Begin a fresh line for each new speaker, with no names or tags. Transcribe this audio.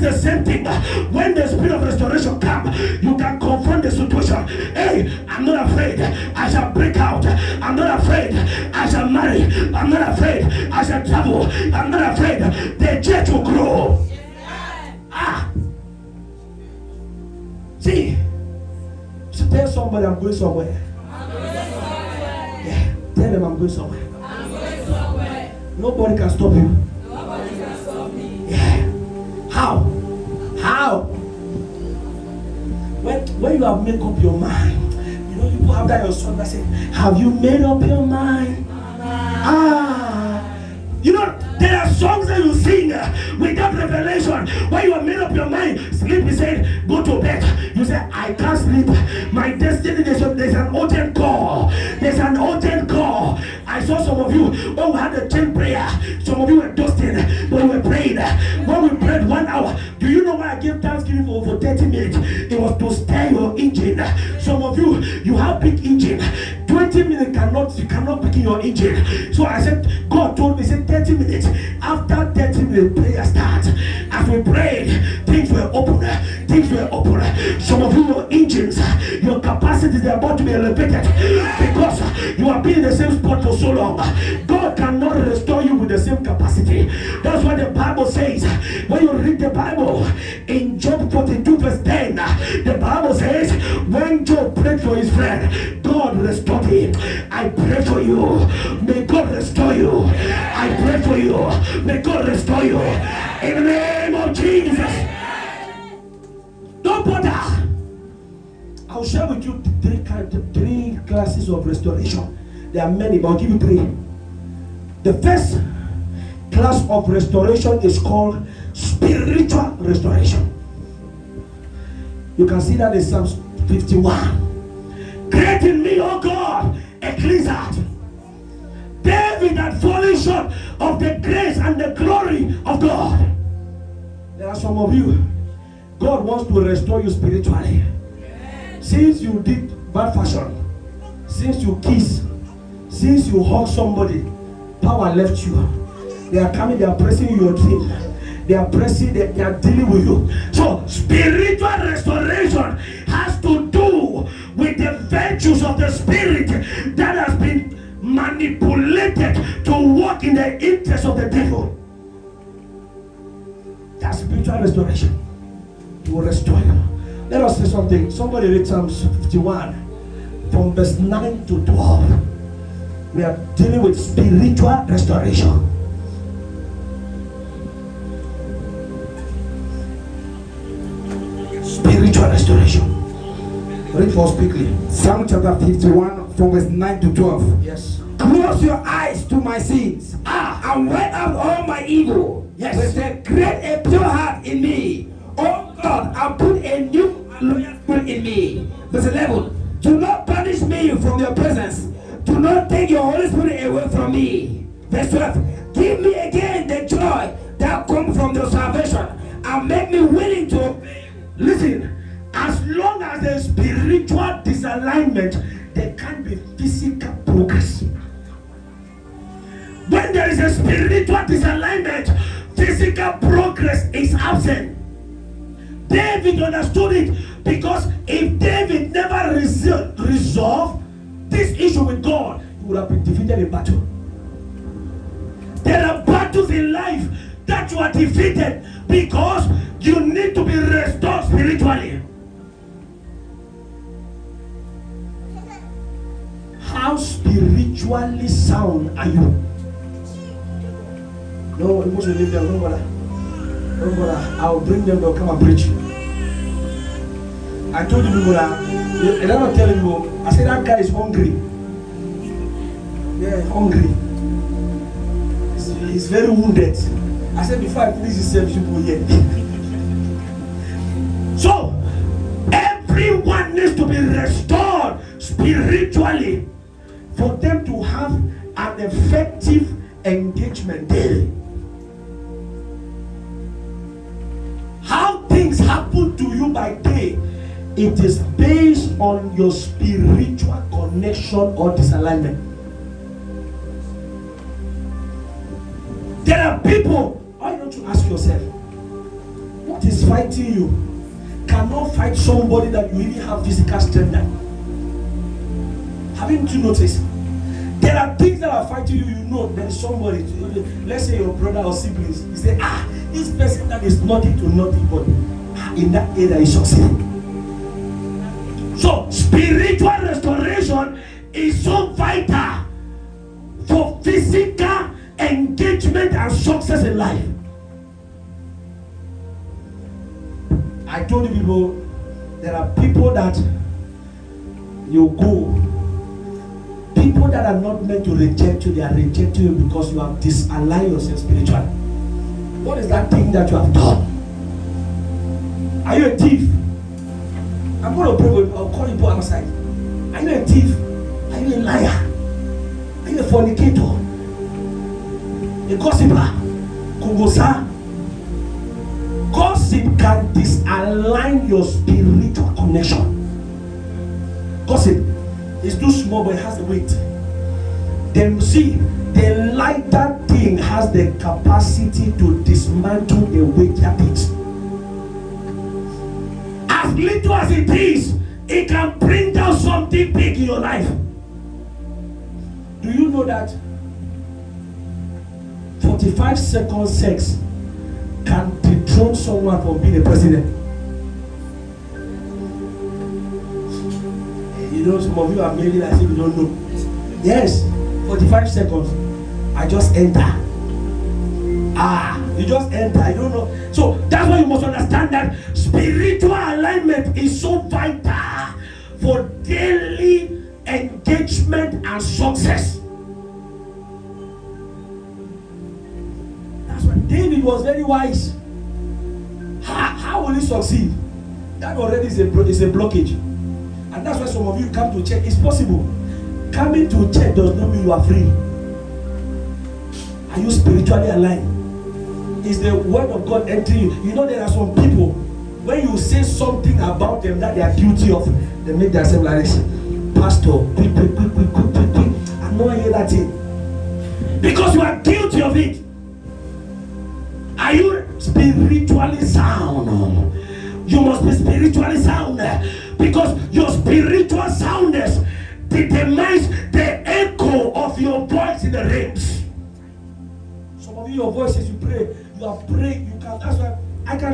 the same thing. When the spirit of restoration comes, you can confront the situation. Hey, I'm not afraid. I shall break out. I'm not afraid. I shall marry. I'm not afraid. I shall travel. I'm not afraid. The church will grow. See, so tell somebody I'm going somewhere. Yeah, tell them I'm going somewhere. Nobody can stop you.
Nobody can stop me.
Yeah. How? When you have made up your mind, you know, people have that your song that say, have you made up your mind? You know, there are songs that you sing without revelation. When you have made up your mind, sleep, he said, go to bed. You say, I can't sleep. My destiny, there's an urgent call. There's an urgent call. I saw some of you, we had a 10 prayer. Some of you were dusting, but we were praying. When we prayed 1 hour, do you know why I gave Thanksgiving for over 30 minutes? It was to stir your engine. Some of you, you have big engine. 20 minutes you cannot begin your engine. So I said, God told me, say 30 minutes. After 30 minutes, prayer starts. As we prayed, things were open. Some of you, your engines, your capacities are about to be elevated because you have been in the same spot for so long. God cannot restore you with the same capacity. That's what the Bible says. When you read the Bible in Job 42 verse 10, the Bible says, when Job prayed for his friend, God restored him. I pray for you. May God restore you. I pray for you. May God restore you. In the name of Jesus. Don't bother. I'll share with you three classes of restoration. There are many, but I'll give you three. The first class of restoration is called spiritual restoration. You can see that in Psalm 51. Create in me, O God, a clean heart. David had fallen short of the grace and the glory of God. There are some of you, God wants to restore you spiritually. Since you did bad fashion, since you kiss, since you hug somebody, power left you. They are coming, they are pressing your dream. They are pressing, they are dealing with you. So spiritual restoration has to do with the virtues of the spirit that has been manipulated to work in the interest of the devil. That's spiritual restoration. It will restore you. Let us say something. Somebody read Psalm 51 from verse 9 to 12. We are dealing with spiritual restoration. Spiritual restoration. Read for us quickly.
Psalm chapter 51 from verse 9 to 12.
Yes.
Close your eyes to my sins and wipe out all my evil.
Yes.
But create a pure heart in me. Oh God, and put a new loyal spirit in me. Verse 11. Do not banish me from your presence. Do not take your Holy Spirit away from me. Verse 12. Give me again the joy that comes from your salvation and make me willing to obey.
Listen, as long as there is spiritual disalignment, there can't be physical progress. When there is a spiritual disalignment, physical progress is absent. David understood it because if David never resolved this issue with God, he would have been defeated in battle. There are battles in life that you are defeated because you need to be restored spiritually. How spiritually sound are you? No, you leave them. Don't bother. Don't bother. I'll bring them. They'll come and preach. I told you people that. And I'm not telling you. I said that guy is hungry. Yeah, hungry. He's very wounded. I said before I finish this service, you will hear. So everyone needs to be restored spiritually for them to have an effective engagement daily. How things happen to you by day, it is based on your spiritual connection or disalignment. There are people, why don't you ask yourself, what is fighting you cannot fight somebody that you really have physical strength than. Haven't you noticed? There are things that are fighting you, you know, there is somebody, let's say your brother or siblings, you say, this person that is nothing to nothing, but in that area is succeeding. So, spiritual restoration is so vital for physical engagement and success in life. I told you people, there are people that you go, people that are not meant to reject you, they are rejecting you because you have disaligned yourself spiritually. What is that thing that you have done? Are you a thief? I'm going to pray with you. I'll call you to outside. Are you a thief? Are you a liar? Are you a fornicator? A gossiper? Kungosa? Gossip can disalign your spiritual connection. Gossip is too small, but it has a weight. Then see, the lighter thing has the capacity to dismantle the weightier things. As little as it is, it can bring down something big in your life. Do you know that 45 seconds sex can dethrone someone from being a president? You know, some of you are married as if you don't know. Yes, 45 seconds. I just enter. You just enter. I don't know. So that's why you must understand that spiritual alignment is so vital for daily engagement and success. That's why David was very wise. How will he succeed? That already is a blockage. And that's why some of you come to church. It's possible. Coming to church does not mean you are free. Are you spiritually aligned? Is the word of God entering you? You know, there are some people, when you say something about them that they are guilty of, they make themselves like this. Pastor, quick. I'm not hearing that thing. Because you are guilty of it. Are you spiritually sound? You must be spiritually sound. Because your spiritual soundness determines the echo of your voice in the realms. Some of you, your voices, you pray, you are praying, you can. That's why I can